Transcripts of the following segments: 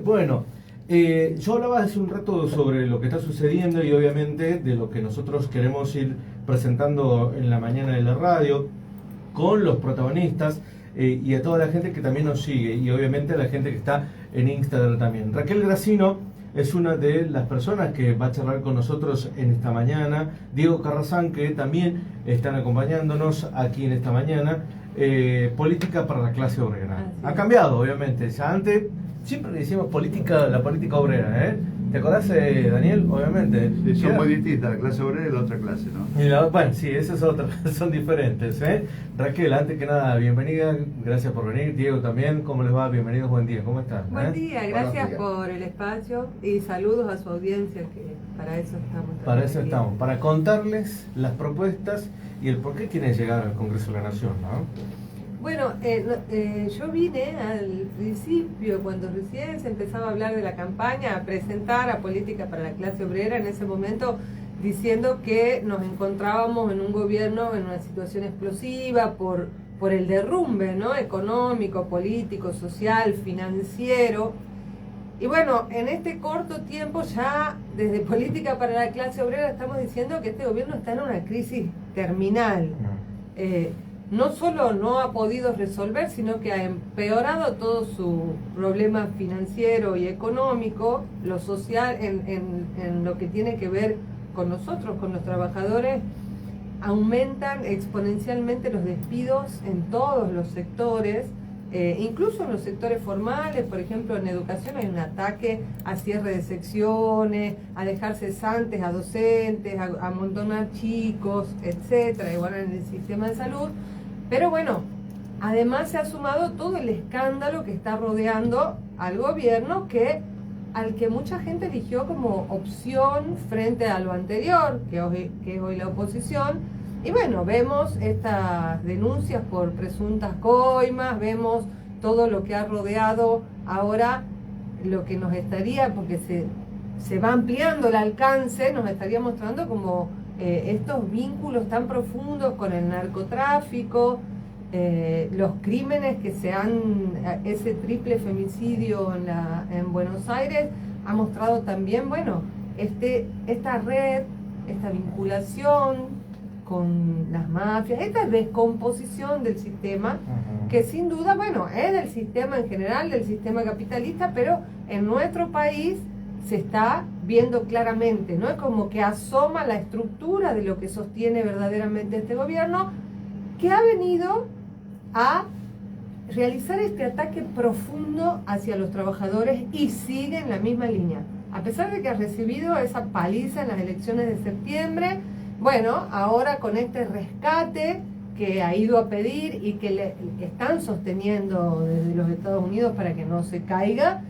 Bueno, yo hablaba hace un rato sobre lo que está sucediendo y obviamente de lo que nosotros queremos ir presentando en la mañana de la radio con los protagonistas y a toda la gente que también nos sigue y obviamente a la gente que está en Instagram también. Raquel Gracino es una de las personas que va a charlar con nosotros en esta mañana. Diego Carrazán, que también están acompañándonos aquí en esta mañana. Política para la clase obrera. Ha cambiado, obviamente. Ya antes siempre le decíamos política, la política obrera, ¿eh? ¿Te acordás, Daniel? Obviamente. Sí, son muy distintas, la clase obrera y la otra clase, ¿no? Y bueno, sí, esas son diferentes, ¿eh? Raquel, antes que nada, bienvenida, gracias por venir. Diego también, ¿cómo les va? Bienvenidos, buen día, ¿cómo están? Buen día, gracias por el espacio y saludos a su audiencia, que para eso estamos. Para eso estamos, para contarles las propuestas y el por qué quieren llegar al Congreso de la Nación, ¿no? Bueno, yo vine al principio, cuando recién se empezaba a hablar de la campaña, a presentar a Política para la Clase Obrera, en ese momento diciendo que nos encontrábamos en un gobierno en una situación explosiva por el derrumbe, ¿no? Económico, político, social, financiero. Y bueno, en este corto tiempo ya desde Política para la Clase Obrera estamos diciendo que este gobierno está en una crisis terminal. No solo no ha podido resolver, sino que ha empeorado todo su problema financiero y económico, lo social, en lo que tiene que ver con nosotros, con los trabajadores. Aumentan exponencialmente los despidos en todos los sectores, incluso en los sectores formales. Por ejemplo, en educación hay un ataque a cierre de secciones, a dejar cesantes a docentes, a amontonar chicos, etcétera, igual en el sistema de salud. Pero bueno, además se ha sumado todo el escándalo que está rodeando al gobierno, al que mucha gente eligió como opción frente a lo anterior, que es hoy la oposición. Y bueno, vemos estas denuncias por presuntas coimas, vemos todo lo que ha rodeado ahora, lo que nos estaría, porque se va ampliando el alcance, nos estaría mostrando como estos vínculos tan profundos con el narcotráfico, los crímenes que ese triple femicidio en Buenos Aires ha mostrado también, bueno, esta red, esta vinculación con las mafias, esta descomposición del sistema, que sin duda, bueno, es del sistema en general, del sistema capitalista, pero en nuestro país se está viendo claramente, ¿no? Es como que asoma la estructura de lo que sostiene verdaderamente este gobierno, que ha venido a realizar este ataque profundo hacia los trabajadores y sigue en la misma línea. A pesar de que ha recibido esa paliza en las elecciones de septiembre, bueno, ahora con este rescate que ha ido a pedir y que le están sosteniendo desde los Estados Unidos para que no se caiga,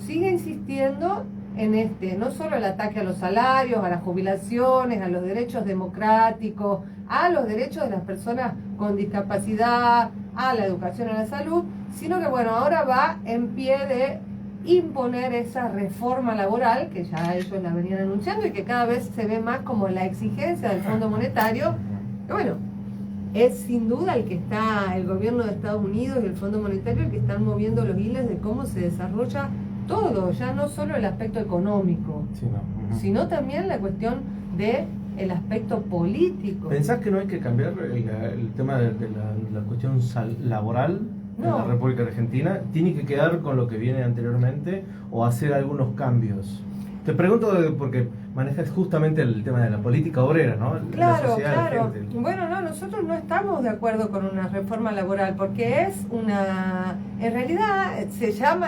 sigue insistiendo en no solo el ataque a los salarios, a las jubilaciones, a los derechos democráticos, a los derechos de las personas con discapacidad, a la educación, a la salud, sino que bueno, ahora va en pie de imponer esa reforma laboral que ya ellos la venían anunciando y que cada vez se ve más como la exigencia del Fondo Monetario, que bueno, es sin duda el gobierno de Estados Unidos y el Fondo Monetario el que están moviendo los hilos de cómo se desarrolla todo, ya no solo el aspecto económico, sino también la cuestión del aspecto político. ¿Pensás que no hay que cambiar el tema de la cuestión laboral en la República Argentina? ¿Tiene que quedar con lo que viene anteriormente o hacer algunos cambios? Te pregunto porque manejas justamente el tema de la política obrera, ¿no? Claro, la sociedad, claro. La gente. Bueno, no, nosotros no estamos de acuerdo con una reforma laboral porque en realidad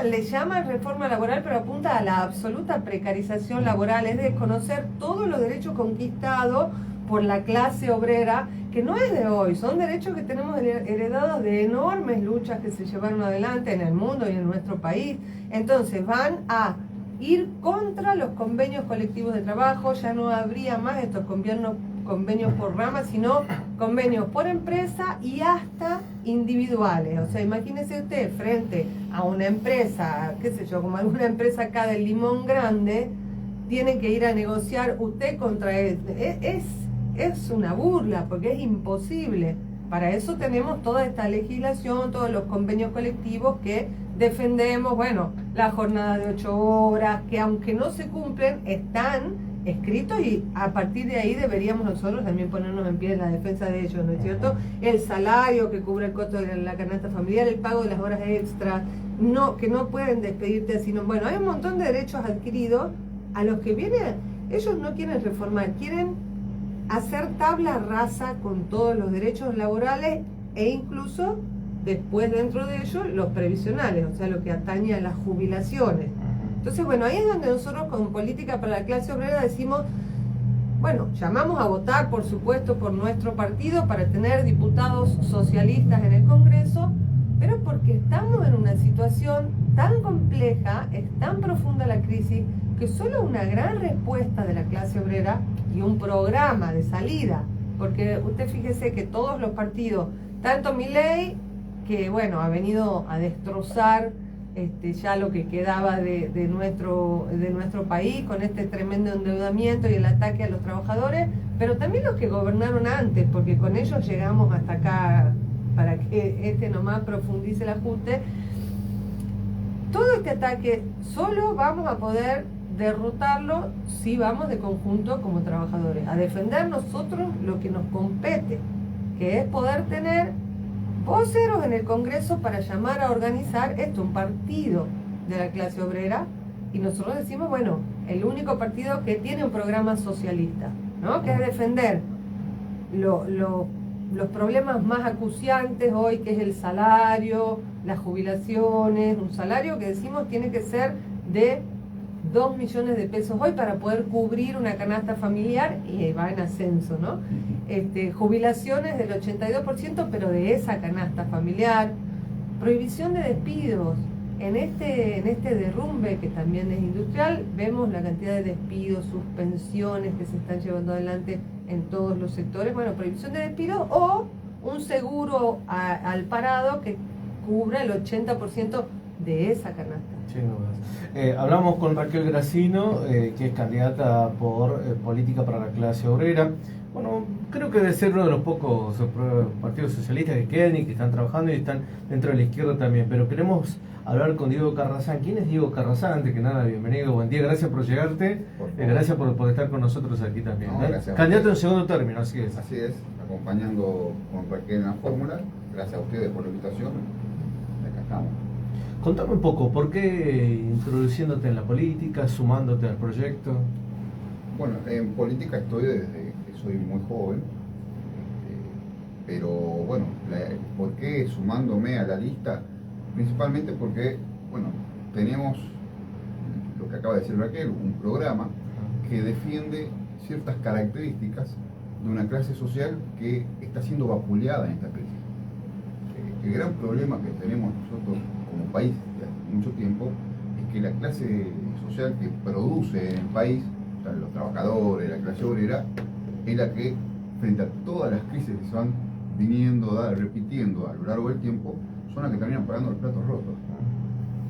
le llaman reforma laboral, pero apunta a la absoluta precarización laboral, es desconocer todos los derechos conquistados por la clase obrera, que no es de hoy, son derechos que tenemos heredados de enormes luchas que se llevaron adelante en el mundo y en nuestro país. Entonces van a ir contra los convenios colectivos de trabajo, ya no habría más estos convenios por rama, sino convenios por empresa y hasta individuales. O sea, imagínese usted frente a una empresa, qué sé yo, como alguna empresa acá del Limón Grande, tiene que ir a negociar usted contra él. Es una burla, porque es imposible. Para eso tenemos toda esta legislación, todos los convenios colectivos que defendemos, bueno, la jornada de 8 horas, que aunque no se cumplen, están escritos y a partir de ahí deberíamos nosotros también ponernos en pie en la defensa de ellos, ¿no es cierto? El salario que cubre el costo de la canasta familiar, el pago de las horas extras, no, que no pueden despedirte así, no. Bueno, hay un montón de derechos adquiridos a los que vienen, ellos no quieren reformar, quieren hacer tabla rasa con todos los derechos laborales e incluso después dentro de ellos los previsionales, o sea, lo que atañe a las jubilaciones. Entonces, bueno, ahí es donde nosotros con Política para la Clase Obrera decimos, bueno, llamamos a votar, por supuesto, por nuestro partido para tener diputados socialistas en el Congreso, pero porque estamos en una situación tan compleja, es tan profunda la crisis, que solo una gran respuesta de la clase obrera y un programa de salida, porque usted fíjese que todos los partidos, tanto Milei, que bueno, ha venido a destrozar ya lo que quedaba de nuestro país con este tremendo endeudamiento y el ataque a los trabajadores, pero también los que gobernaron antes, porque con ellos llegamos hasta acá para que nomás profundice el ajuste. Todo este ataque solo vamos a poder derrotarlo si vamos de conjunto como trabajadores, a defender nosotros lo que nos compete, que es poder tener voceros en el Congreso para llamar a organizar un partido de la clase obrera, y nosotros decimos, bueno, el único partido que tiene un programa socialista, ¿no? Que es defender los problemas más acuciantes hoy, que es el salario, las jubilaciones, un salario que decimos tiene que ser de 2 millones de pesos hoy para poder cubrir una canasta familiar, y va en ascenso, ¿no? Jubilaciones del 82%, pero de esa canasta familiar. Prohibición de despidos. En este derrumbe, que también es industrial, vemos la cantidad de despidos, suspensiones que se están llevando adelante en todos los sectores. Bueno, prohibición de despidos o un seguro al parado que cubra el 80% de esa canasta. Sin dudas. Hablamos con Raquel Gracino, que es candidata por Política para la Clase Obrera. Bueno, creo que debe ser uno de los pocos partidos socialistas que quedan y que están trabajando y están dentro de la izquierda también. Pero queremos hablar con Diego Carrazán. ¿Quién es Diego Carrazán? Antes que nada, bienvenido, buen día, gracias por llegarte. Gracias por estar con nosotros aquí también. No, gracias. Candidato en segundo término, así es. Así es, acompañando con Raquel en la fórmula. Gracias a ustedes por la invitación. Acá estamos. Contame un poco, ¿por qué introduciéndote en la política, sumándote al proyecto? Bueno, en política estoy desde que soy muy joven, pero bueno, ¿por qué sumándome a la lista? Principalmente porque, bueno, tenemos, lo que acaba de decir Raquel, un programa que defiende ciertas características de una clase social que está siendo vapuleada en esta crisis. El gran problema que tenemos nosotros como país de hace mucho tiempo es que la clase social que produce en el país, o sea, los trabajadores, la clase obrera, es la que, frente a todas las crisis que se van viniendo, repitiendo a lo largo del tiempo, son las que terminan pagando los platos rotos.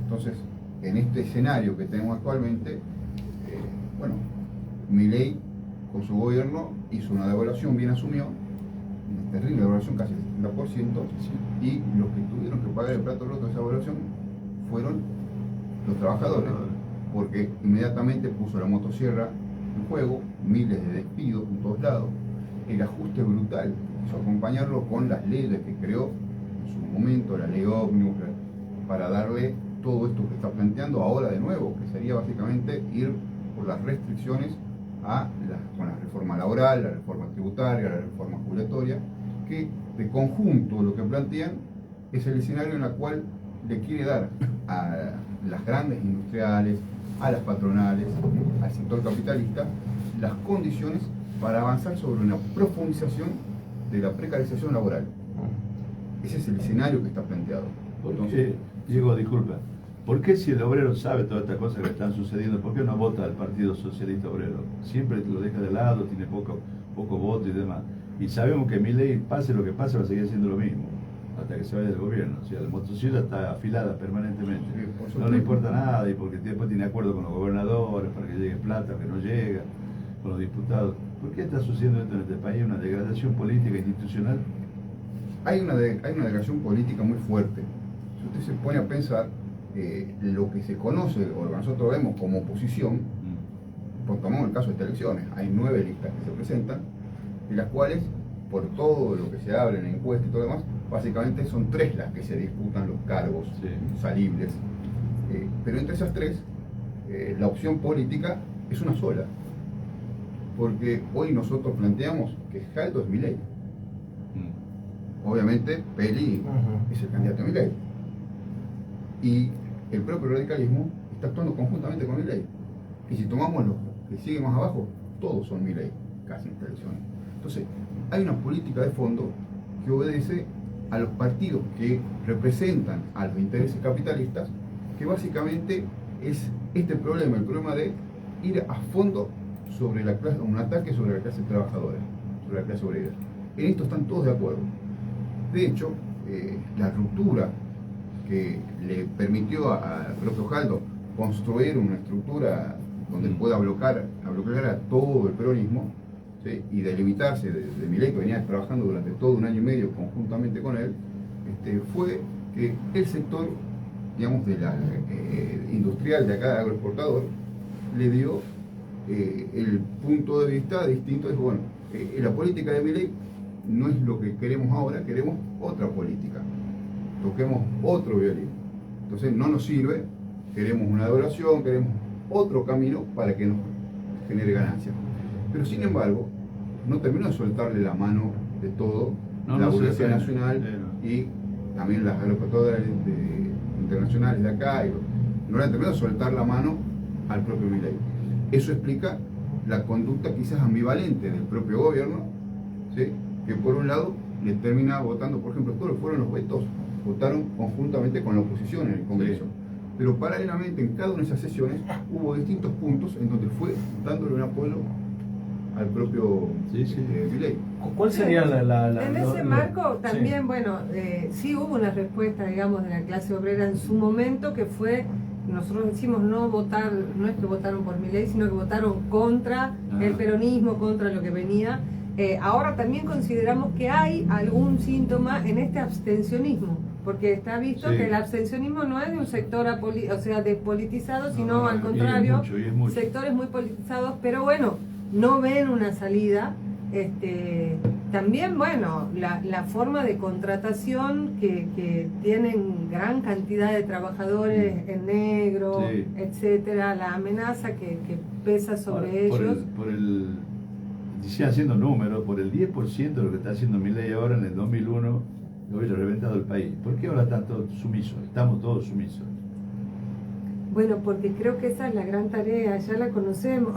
Entonces, en este escenario que tenemos actualmente, bueno, Milei con su gobierno hizo una devaluación, bien asumió, una terrible devaluación, casi el 70%, y los que tuvieron que pagar el plato roto de esa devaluación fueron los trabajadores, porque inmediatamente puso la motosierra en juego, miles de despidos en todos lados, el ajuste brutal, quiso acompañarlo con las leyes que creó en su momento, la ley ómnibus, para darle todo esto que está planteando ahora de nuevo, que sería básicamente ir por las restricciones con la reforma laboral, la reforma tributaria, la reforma jubilatoria, que de conjunto lo que plantean es el escenario en el cual le quiere dar a las grandes industriales, a las patronales, al sector capitalista, las condiciones para avanzar sobre una profundización de la precarización laboral. Ese es el escenario que está planteado. Entonces, Diego, disculpa, ¿por qué si el obrero sabe todas estas cosas que están sucediendo, por qué no vota al Partido Socialista Obrero? Siempre lo deja de lado, tiene poco voto y demás. Y sabemos que Milei, pase lo que pase, va a seguir haciendo lo mismo, hasta que se vaya del gobierno. O sea, la motosierra está afilada permanentemente. No le importa nada, y porque después tiene acuerdo con los gobernadores para que llegue plata, que no llega, con los diputados. ¿Por qué está sucediendo esto en este país? ¿Una degradación política institucional? Hay una degradación política muy fuerte. Si usted se pone a pensar, lo que se conoce o lo que nosotros vemos como oposición, pues tomamos el caso de estas elecciones, hay 9 listas que se presentan, de las cuales, por todo lo que se habla en la encuesta y todo lo demás, básicamente son 3 las que se disputan los cargos salibles. Pero entre esas 3, la opción política es una sola. Porque hoy nosotros planteamos que Jaldo es Milei. Obviamente Peli es el candidato a Milei. Y el propio radicalismo está actuando conjuntamente con Milei. Y si tomamos los que siguen más abajo, todos son Milei, casi en esta elección. Entonces, hay una política de fondo que obedece a los partidos que representan a los intereses capitalistas, que básicamente es este problema, el problema de ir a fondo sobre la clase, un ataque sobre la clase trabajadora, sobre la clase obrera. En esto están todos de acuerdo. De hecho, la ruptura que le permitió al propio Jaldo construir una estructura donde pueda bloquear a todo el peronismo, ¿sí? Y delimitarse de Milei, que venía trabajando durante todo un año y medio conjuntamente con él, fue que el sector, digamos, de la industrial de acá, agroexportador, le dio el punto de vista distinto. Dijo, bueno, la política de Milei no es lo que queremos ahora, queremos otra política, toquemos otro violín. Entonces no nos sirve, queremos una devaluación, queremos otro camino para que nos genere ganancias. Pero sin embargo, no terminó de soltarle la mano de todo, la burguesía nacional y también las agroexportadoras internacionales de acá, no le han terminado de soltar la mano al propio Milei. Eso explica la conducta quizás ambivalente del propio gobierno, ¿sí? Que por un lado le termina votando, por ejemplo, todos fueron los vetos, votaron conjuntamente con la oposición en el Congreso. Pero paralelamente en cada una de esas sesiones hubo distintos puntos en donde fue dándole un apoyo al propio Milei. ¿Cuál sería en ese marco también, bueno, sí hubo una respuesta, digamos, de la clase obrera en su momento, que fue, nosotros decimos no votar, no es que votaron por Milei, sino que votaron contra el peronismo, contra lo que venía. Ahora también consideramos que hay algún síntoma en este abstencionismo, porque está visto que el abstencionismo no es de un sector despolitizado, sino al contrario, sectores muy politizados, pero bueno, no ven una salida. También, bueno, la forma de contratación que tienen gran cantidad de trabajadores en negro, etcétera, la amenaza que pesa sobre ellos. Decía haciendo números, por el 10% de lo que está haciendo Milei ahora en el 2001, hubiera reventado el país. ¿Por qué ahora tanto sumisos? Estamos todos sumisos. Bueno, porque creo que esa es la gran tarea, ya la conocemos.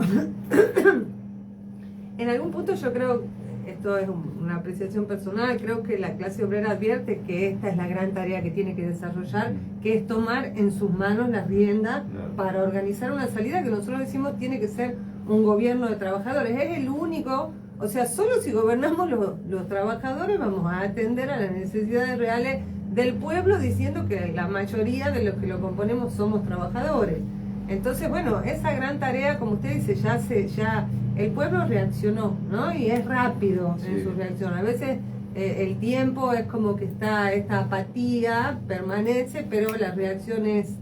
En algún punto yo creo, esto es una apreciación personal, creo que la clase obrera advierte que esta es la gran tarea que tiene que desarrollar, que es tomar en sus manos las riendas para organizar una salida que nosotros decimos tiene que ser un gobierno de trabajadores. Es el único, o sea, solo si gobernamos los trabajadores vamos a atender a las necesidades reales del pueblo, diciendo que la mayoría de los que lo componemos somos trabajadores. Entonces, bueno, esa gran tarea, como usted dice, ya el pueblo reaccionó, ¿no? Y es rápido en su reacción. A veces el tiempo es como que esta apatía permanece, pero la reacción es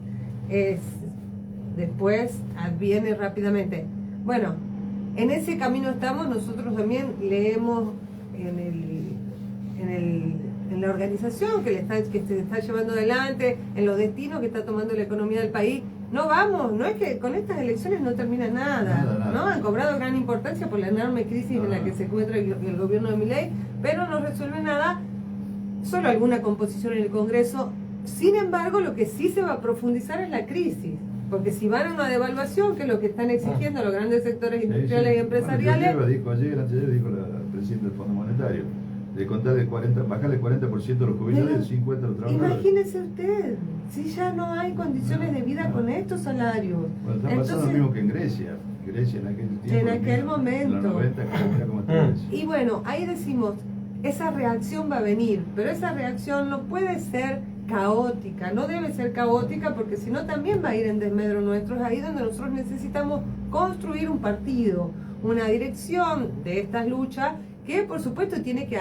después adviene rápidamente. Bueno, en ese camino estamos. Nosotros también leemos en la organización que se está llevando adelante, en los destinos que está tomando la economía del país. No es que con estas elecciones no termina nada. ¿No? Han cobrado gran importancia por la enorme crisis en la que se encuentra el gobierno de Milei, pero no resuelve nada, solo alguna composición en el Congreso. Sin embargo, lo que sí se va a profundizar es la crisis, porque si van a una devaluación, que es lo que están exigiendo los grandes sectores industriales y empresariales. Antes dijo la presidenta del Fondo Monetario, de contar bajarle el 40% a los jubilados y el 50% a los trabajadores. Imagínese usted, si ya no hay condiciones de vida con estos salarios. Bueno, está pasando lo mismo que en Grecia. Grecia en aquel tiempo. En aquel momento. En los 90, como está Grecia. Y bueno, ahí decimos, esa reacción va a venir, pero esa reacción no puede ser caótica, no debe ser caótica, porque si no también va a ir en desmedro nuestro. Es ahí donde nosotros necesitamos construir un partido, una dirección de estas luchas, que por supuesto tiene que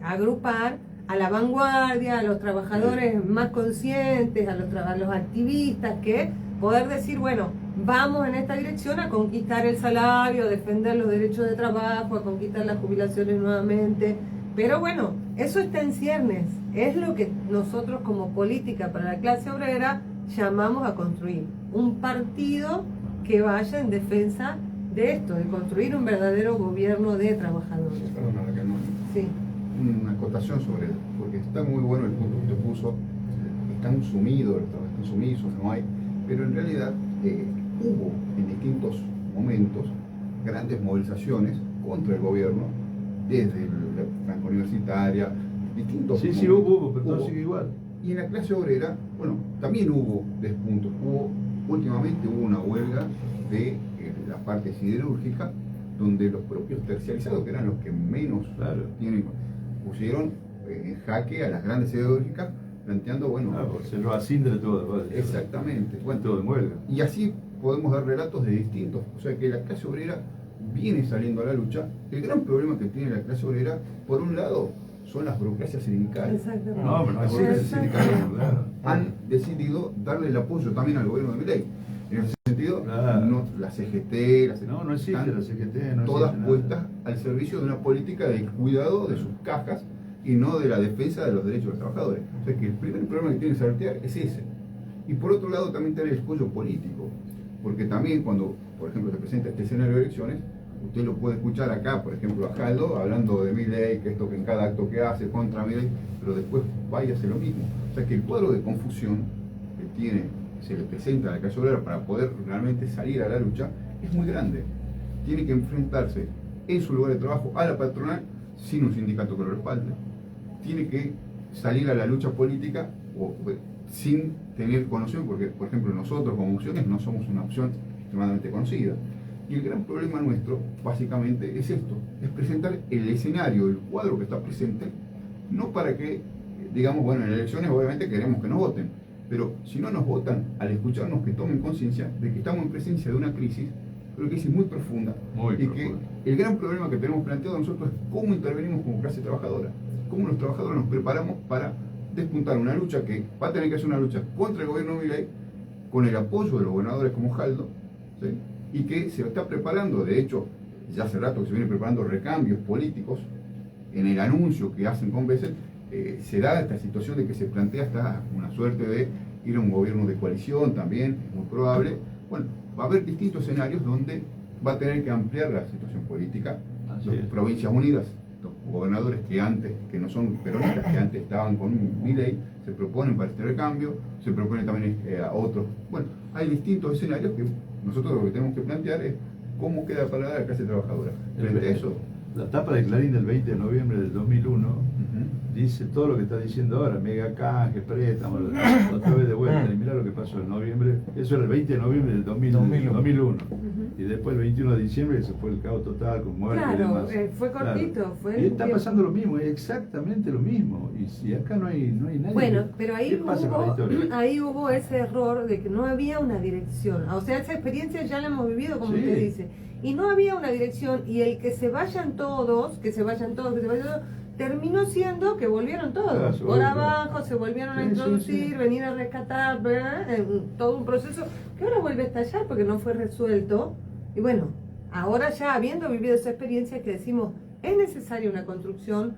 agrupar a la vanguardia, a los trabajadores más conscientes, a los activistas, que poder decir, bueno, vamos en esta dirección a conquistar el salario, a defender los derechos de trabajo, a conquistar las jubilaciones nuevamente. Pero bueno, eso está en ciernes, es lo que nosotros como política para la clase obrera llamamos a construir. Un partido que vaya en defensa de esto, de construir un verdadero gobierno de trabajadores. Perdona, Raquel, no. Sí. Una acotación sobre él, porque está muy bueno el punto que usted puso, están sumidos, están sumisos, no hay, pero en realidad hubo en distintos momentos grandes movilizaciones contra el gobierno, desde la franja universitaria, distintos Sí, momentos. hubo, pero todo sigue igual. Y en la clase obrera, bueno, también hubo despuntos, últimamente hubo una huelga de la parte siderúrgica, donde los propios terciarizados, que eran los que menos tienen, pusieron en jaque a las grandes siderúrgicas, planteando, bueno... se lo ascinde todo. ¿Vale? Exactamente. Bueno, todo en huelga. Y así podemos dar relatos de distintos. O sea que la clase obrera viene saliendo a la lucha. El gran problema que tiene la clase obrera, por un lado, son las burocracias sindicales. Exactamente. No, pero Las no burocracias es sindicales claro. han decidido darle el apoyo también al gobierno de Milei. En ese sentido, Claro. la CGT, No existe están la CGT, no todas existe puestas nada. al servicio de una política de cuidado de sus cajas y no de la defensa de los derechos de los trabajadores. O sea que el primer problema que tiene Saltear es ese. Y por otro lado también está el escollo político, porque también cuando, por ejemplo, se presenta este escenario de elecciones, usted lo puede escuchar acá, por ejemplo, a Jaldo hablando de Milei, que esto que en cada acto que hace contra Milei, pero después vaya a hacer lo mismo. O sea que el cuadro de confusión que se le presenta a la clase obrera para poder realmente salir a la lucha es muy grande. Tiene que enfrentarse en su lugar de trabajo a la patronal sin un sindicato que lo respalde. Tiene que salir a la lucha política sin tener conocimiento, porque, por ejemplo, nosotros como opciones no somos una opción extremadamente conocida. Y el gran problema nuestro, básicamente, es esto, es presentar el escenario, el cuadro que está presente, no para que, digamos, bueno, en elecciones obviamente queremos que nos voten, pero si no nos votan, al escucharnos que tomen conciencia de que estamos en presencia de una crisis, una crisis muy profunda, que el gran problema que tenemos planteado nosotros es cómo intervenimos como clase trabajadora, cómo los trabajadores nos preparamos para despuntar una lucha que va a tener que ser una lucha contra el gobierno de Milei, con el apoyo de los gobernadores como Jaldo, ¿sí? Y que se está preparando, de hecho, ya hace rato que se viene preparando recambios políticos. En el anuncio que hacen con Bessel, se da esta situación de que se plantea hasta una suerte de ir a un gobierno de coalición también, muy probable. Bueno, va a haber distintos escenarios donde va a tener que ampliar la situación política. Las Provincias Unidas, los gobernadores que no son peronistas, que antes estaban con Milei, se proponen para este recambio, se proponen también a otros. Bueno, hay distintos escenarios que nosotros lo que tenemos que plantear es cómo queda parada la clase trabajadora. Frente a eso, la tapa de Clarín del 20 de noviembre del 2001 dice todo lo que está diciendo ahora, mega canje, préstamo, otra vez de vuelta. Y mirá lo que pasó en noviembre, eso era el 20 de noviembre del 2001. Y después el 21 de diciembre se fue el caos total con muerte y demás. Fue cortito. Claro. Fue y está pasando lo mismo, es exactamente lo mismo. Y si acá no hay nadie. Bueno, pero ¿Qué pasa con la historia? ahí hubo ese error de que no había una dirección. O sea, esa experiencia ya la hemos vivido, como usted dice. Y no había una dirección, y el que se vayan todos, terminó siendo que volvieron todos. Por abajo se volvieron a introducir, venir a rescatar, ¿verdad? Todo un proceso que ahora vuelve a estallar porque no fue resuelto. Y bueno, ahora ya habiendo vivido esa experiencia, que decimos, es necesaria una construcción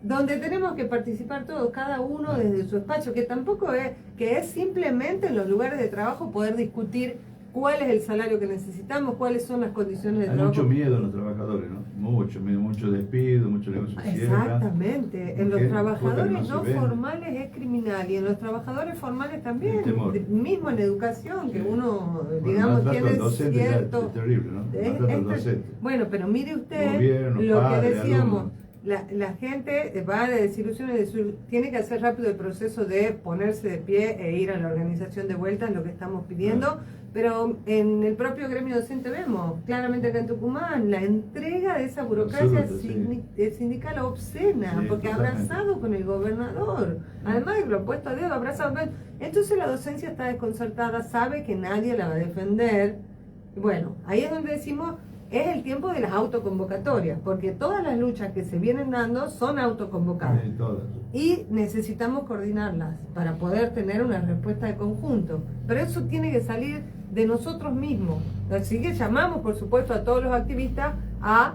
donde tenemos que participar todos, cada uno desde su espacio, que tampoco es simplemente en los lugares de trabajo poder discutir cuál es el salario que necesitamos, cuáles son las condiciones de trabajo. Hay mucho miedo en los trabajadores, ¿no? Mucho despido, mucho negocio de cierre. Exactamente. En los trabajadores no formales es criminal, y en los trabajadores formales también. Mismo en educación, que uno, digamos, tiene cierto... Es terrible, ¿no? Bueno, pero mire usted, gobierno, lo padre, que decíamos... alumno. La gente va de desilusiones, tiene que hacer rápido el proceso de ponerse de pie e ir a la organización de vuelta, es lo que estamos pidiendo, pero en el propio gremio docente vemos, claramente acá en Tucumán, la entrega de esa burocracia sindical obscena, porque abrazado con el gobernador, además de lo puesto a dedo, abrazado. Entonces la docencia está desconcertada, sabe que nadie la va a defender. Bueno, ahí es donde decimos, es el tiempo de las autoconvocatorias, porque todas las luchas que se vienen dando son autoconvocadas. Sí, todas. Y necesitamos coordinarlas para poder tener una respuesta de conjunto. Pero eso tiene que salir de nosotros mismos. Así que llamamos, por supuesto, a todos los activistas a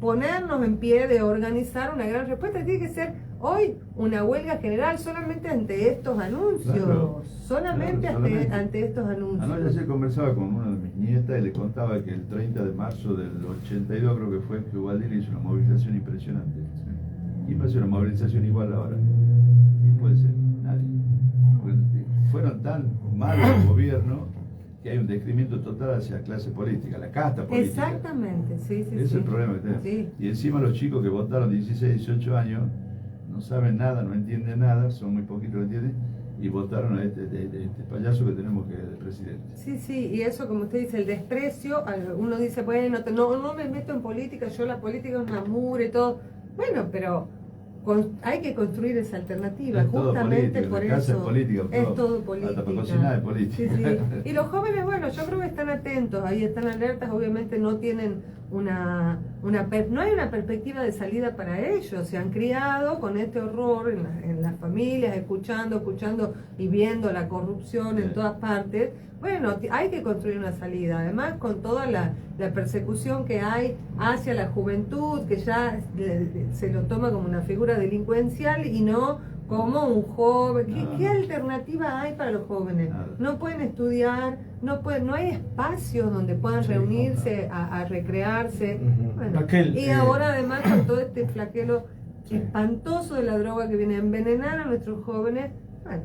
ponernos en pie de organizar una gran respuesta. Tiene que ser hoy una huelga general solamente ante estos anuncios. Claro, solamente claro, solamente. ante estos anuncios. Anoche ayer conversaba con una de mis nietas y le contaba que el 30 de marzo del 82 creo que fue que Ubaldini hizo una movilización impresionante. ¿Quién va a hacer una movilización igual ahora? ¿Quién puede ser? Nadie. Porque fueron tan malos los gobiernos que hay un descrimiento total hacia la clase política, la casta política. Exactamente, sí, sí. Ese es sí. el problema que tenemos. Sí. Y encima los chicos que votaron 16, 18 años no saben nada, no entienden nada, son muy poquitos que entienden, y votaron a este payaso que tenemos que de presidente. Sí, sí, y eso como usted dice, el desprecio, uno dice, bueno, no me meto en política, yo la política es una mugre y todo. Bueno, pero hay que construir esa alternativa, Es todo justamente política, por la casa eso. es política, Es todo política. hasta para cocinar es política. Sí, sí. Y los jóvenes, bueno, yo creo que están atentos, ahí están alertas, obviamente no tienen no hay una perspectiva de salida para ellos, se han criado con este horror en las familias, escuchando y viendo la corrupción en todas partes. Bueno, hay que construir una salida, además con toda la persecución que hay hacia la juventud, que ya se lo toma como una figura delincuencial y no como un joven. ¿Qué alternativa hay para los jóvenes? Nada. No pueden estudiar, no hay espacios donde puedan reunirse a recrearse. Bueno, Raquel, y ahora además con todo este flaquelo espantoso de la droga que viene a envenenar a nuestros jóvenes, bueno.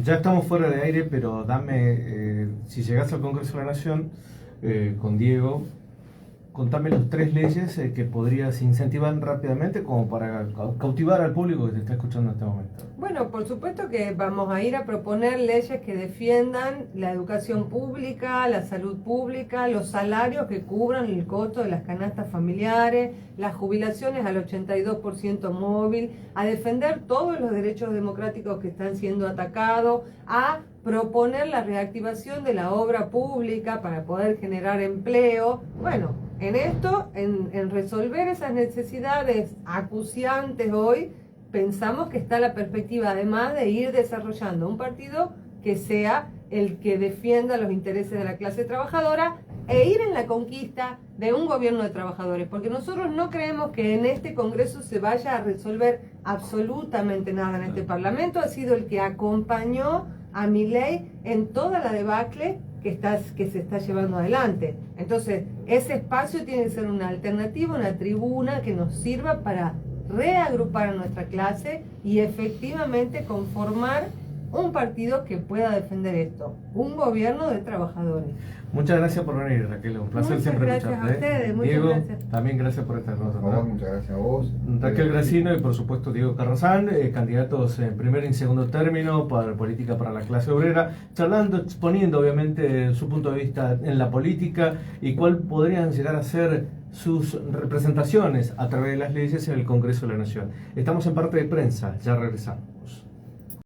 Ya estamos fuera de aire, pero dame, si llegas al Congreso de la Nación con Diego, contame las 3 leyes que podrías incentivar rápidamente como para cautivar al público que te está escuchando en este momento. Bueno, por supuesto que vamos a ir a proponer leyes que defiendan la educación pública, la salud pública, los salarios que cubran el costo de las canastas familiares, las jubilaciones al 82% móvil, a defender todos los derechos democráticos que están siendo atacados, a proponer la reactivación de la obra pública para poder generar empleo. Bueno, en esto, en resolver esas necesidades acuciantes hoy, pensamos que está la perspectiva además de ir desarrollando un partido que sea el que defienda los intereses de la clase trabajadora e ir en la conquista de un gobierno de trabajadores, porque nosotros no creemos que en este Congreso se vaya a resolver absolutamente nada en este Parlamento. Ha sido el que acompañó a Milei en toda la debacle que se está llevando adelante. Entonces, ese espacio tiene que ser una alternativa, una tribuna que nos sirva para reagrupar a nuestra clase y efectivamente conformar un partido que pueda defender esto, un gobierno de trabajadores. Muchas gracias por venir, Raquel, un placer Muchas siempre gracias escucharte. a ustedes, muchas Diego, gracias. también gracias por estar con Por nosotros. favor, muchas gracias a vos. Raquel Gracino y por supuesto Diego Carrazán, candidatos en primer y segundo término para política para la clase obrera, charlando, exponiendo obviamente su punto de vista en la política y cuál podrían llegar a ser sus representaciones a través de las leyes en el Congreso de la Nación. Estamos en parte de prensa, ya regresamos.